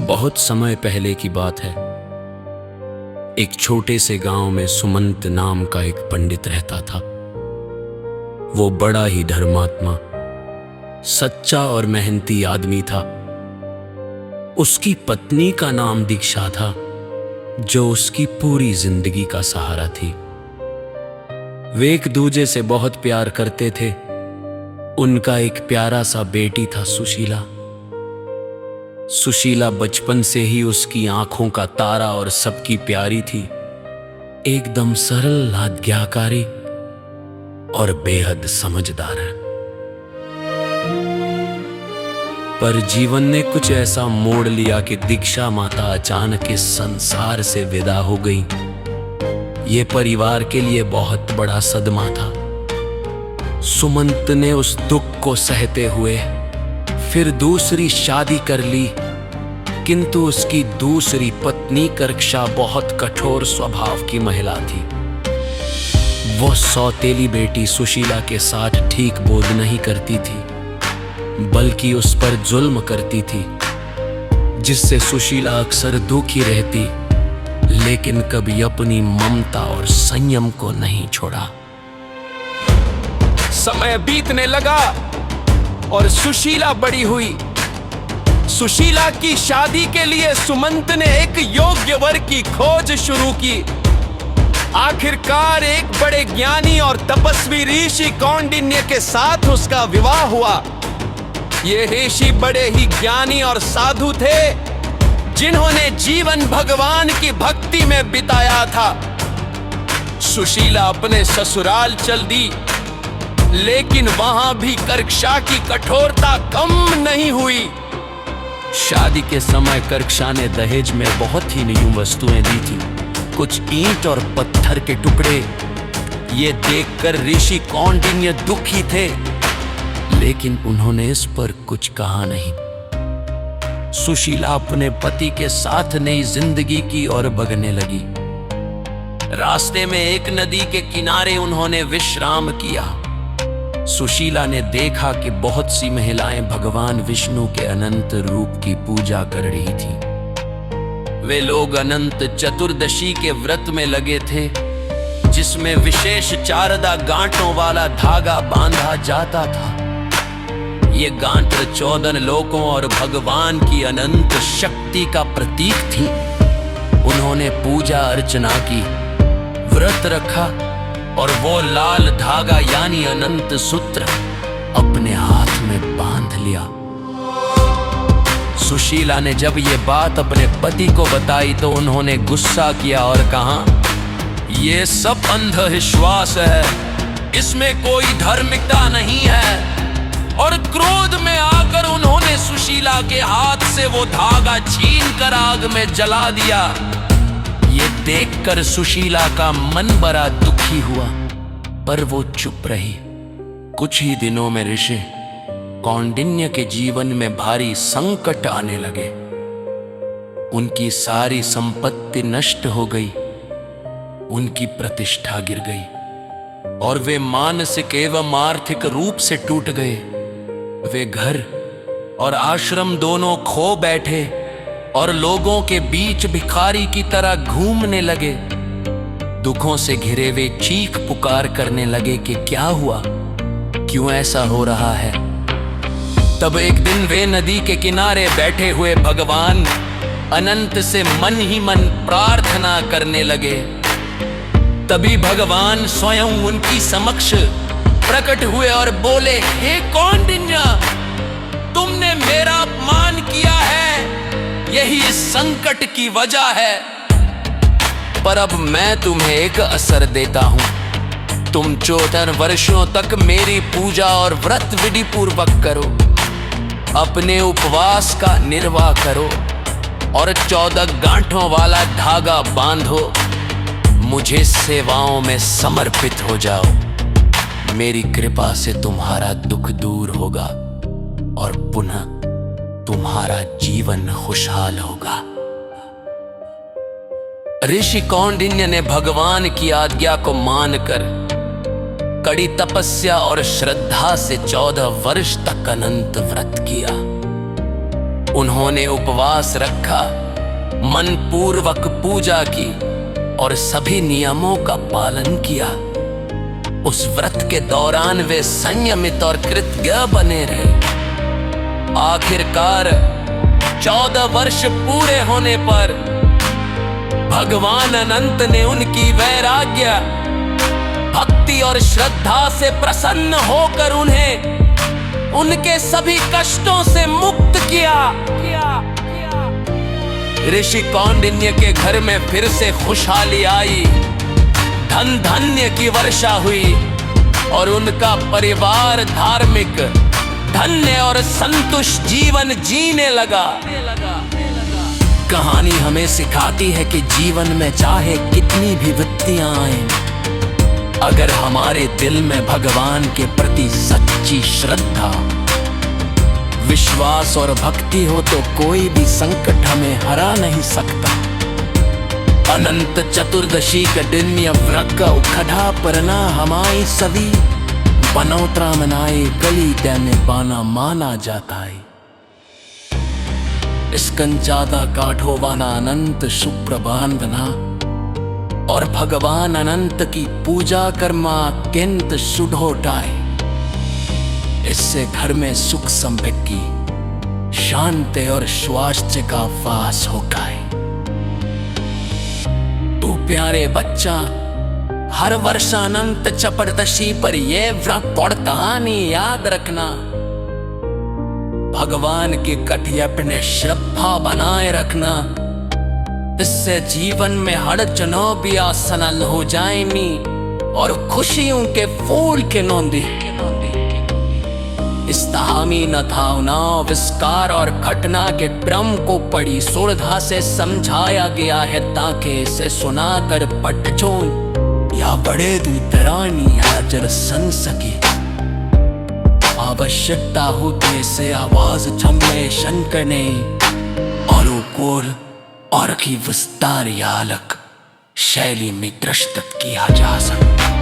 बहुत समय पहले की बात है। एक छोटे से गांव में सुमंत नाम का एक पंडित रहता था। वो बड़ा ही धर्मात्मा, सच्चा और मेहनती आदमी था। उसकी पत्नी का नाम दीक्षा था, जो उसकी पूरी जिंदगी का सहारा थी। वे एक दूजे से बहुत प्यार करते थे। उनका एक प्यारा सा बेटी था, सुशीला। सुशीला बचपन से ही उसकी आंखों का तारा और सबकी प्यारी थी। एकदम सरल, आज्ञाकारी और बेहद समझदार है। पर जीवन ने कुछ ऐसा मोड़ लिया कि दीक्षा माता अचानक इस संसार से विदा हो गई। ये परिवार के लिए बहुत बड़ा सदमा था। सुमंत ने उस दुख को सहते हुए फिर दूसरी शादी कर ली, किंतु उसकी दूसरी पत्नी कर्क्षा बहुत कठोर स्वभाव की महिला थी। वो सौतेली बेटी सुशीला के साथ ठीक बोध नहीं करती थी, बल्कि उस पर जुल्म करती थी, जिससे सुशीला अक्सर दुखी रहती, लेकिन कभी अपनी ममता और संयम को नहीं छोड़ा। समय बीतने लगा और सुशीला बड़ी हुई। सुशीला की शादी के लिए सुमंत ने एक योग्य वर की खोज शुरू की। आखिरकार एक बड़े ज्ञानी और तपस्वी ऋषि कौंडिन्य के साथ उसका विवाह हुआ। ये ऋषि बड़े ही ज्ञानी और साधु थे, जिन्होंने जीवन भगवान की भक्ति में बिताया था। सुशीला अपने ससुराल चल दी, लेकिन वहां भी कर्क्षा की कठोरता कम नहीं हुई। शादी के समय कर्क्षा ने दहेज में बहुत ही न्यू वस्तुएं दी थी, कुछ ईंट और पत्थर के टुकड़े। ये देखकर ऋषि कौंडिन्य दुखी थे, लेकिन उन्होंने इस पर कुछ कहा नहीं। सुशीला अपने पति के साथ नई जिंदगी की ओर बढ़ने लगी। रास्ते में एक नदी के किनारे उन्होंने विश्राम किया। सुशीला ने देखा कि बहुत सी महिलाएं भगवान विष्णु के अनंत रूप की पूजा कर रही थी। वे लोग अनंत चतुर्दशी के व्रत में लगे थे, जिसमें विशेष चारदा गांठों वाला धागा बांधा जाता था। ये गांठ 14 लोकों और भगवान की अनंत शक्ति का प्रतीक थी। उन्होंने पूजा अर्चना की, व्रत रखा और वो लाल धागा यानी अनंत सूत्र अपने हाथ में बांध लिया। सुशीला ने जब ये बात अपने पति को बताई तो उन्होंने गुस्सा किया और कहा, ये सब अंधविश्वास है, इसमें कोई धार्मिकता नहीं है। और क्रोध में आकर उन्होंने सुशीला के हाथ से वो धागा छीन कर आग में जला दिया। ये देखकर सुशीला का मन बड़ा दुखी हुआ, पर वो चुप रही। कुछ ही दिनों में ऋषि कौंडिन्य के जीवन में भारी संकट आने लगे। उनकी सारी संपत्ति नष्ट हो गई, उनकी प्रतिष्ठा गिर गई और वे मानसिक एवं आर्थिक रूप से टूट गए। वे घर और आश्रम दोनों खो बैठे और लोगों के बीच भिखारी की तरह घूमने लगे। दुखों से घिरे वे चीख पुकार करने लगे कि क्या हुआ, क्यों ऐसा हो रहा है। तब एक दिन वे नदी के किनारे बैठे हुए भगवान अनंत से मन ही मन प्रार्थना करने लगे। तभी भगवान स्वयं उनकी समक्ष प्रकट हुए और बोले, हे कौंडिन्य, तुमने मेरा अपमान किया है, यही इस संकट की वजह है। पर अब मैं तुम्हें एक असर देता हूं। तुम 14 वर्षों तक मेरी पूजा और व्रत विधि पूर्वक करो, अपने उपवास का निर्वाह करो और 14 गांठों वाला धागा बांधो। मुझे सेवाओं में समर्पित हो जाओ। मेरी कृपा से तुम्हारा दुख दूर होगा और पुनः तुम्हारा जीवन खुशहाल होगा। ऋषि कौंडिन्य ने भगवान की आज्ञा को मानकर कड़ी तपस्या और श्रद्धा से 14 वर्ष तक अनंत व्रत किया। उन्होंने उपवास रखा, मन पूर्वक पूजा की और सभी नियमों का पालन किया। उस व्रत के दौरान वे संयमित और कृतज्ञ बने रहे। आखिरकार 14 वर्ष पूरे होने पर भगवान अनंत ने उनकी वैराग्य, भक्ति और श्रद्धा से प्रसन्न होकर उन्हें उनके सभी कष्टों से मुक्त किया। ऋषि कौंडिन्य के घर में फिर से खुशहाली आई, धन धान्य की वर्षा हुई और उनका परिवार धार्मिक, धन्य और संतुष्ट जीवन जीने लगा। कहानी हमें सिखाती है कि जीवन में चाहे कितनी भी विपत्तियां आएं, अगर हमारे दिल में भगवान के प्रति सच्ची श्रद्धा, विश्वास और भक्ति हो तो कोई भी संकट हमें हरा नहीं सकता। अनंत चतुर्दशी के दिन यह व्रत का उखड़ा परना हमारी सभी बनौतरा मनाए गली दैने बाना माना जाता है। इसकंजादा काठोवाना अनंत सुप्रभान बना और भगवान अनंत की पूजा कर्मा किंत सुढोटाए। इससे घर में सुख समृद्धि, शांति और स्वास्थ्य का वास होता है। तू प्यारे बच्चा, हर वर्ष अनंत चतुर्दशी पर यह व्रत पढ़ता नहीं, याद रखना। भगवान की कटी अपने श्रद्धा बनाए रखना, इससे जीवन में हर चुनौती आसान हो जाएंगी और खुशियों के फूल के नौंदी। इस कहानी न भावना, विस्कार और घटना के क्रम को बड़ी श्रद्धा से समझाया गया है ताकि इसे सुनाकर बच्चों या बड़े दूतरानी हाजर सुन सके। आवश्यकता होते से आवाज सम्मेलन करने और कोर और की विस्तार या अलग शैली में प्रस्तुत किया जा सकता।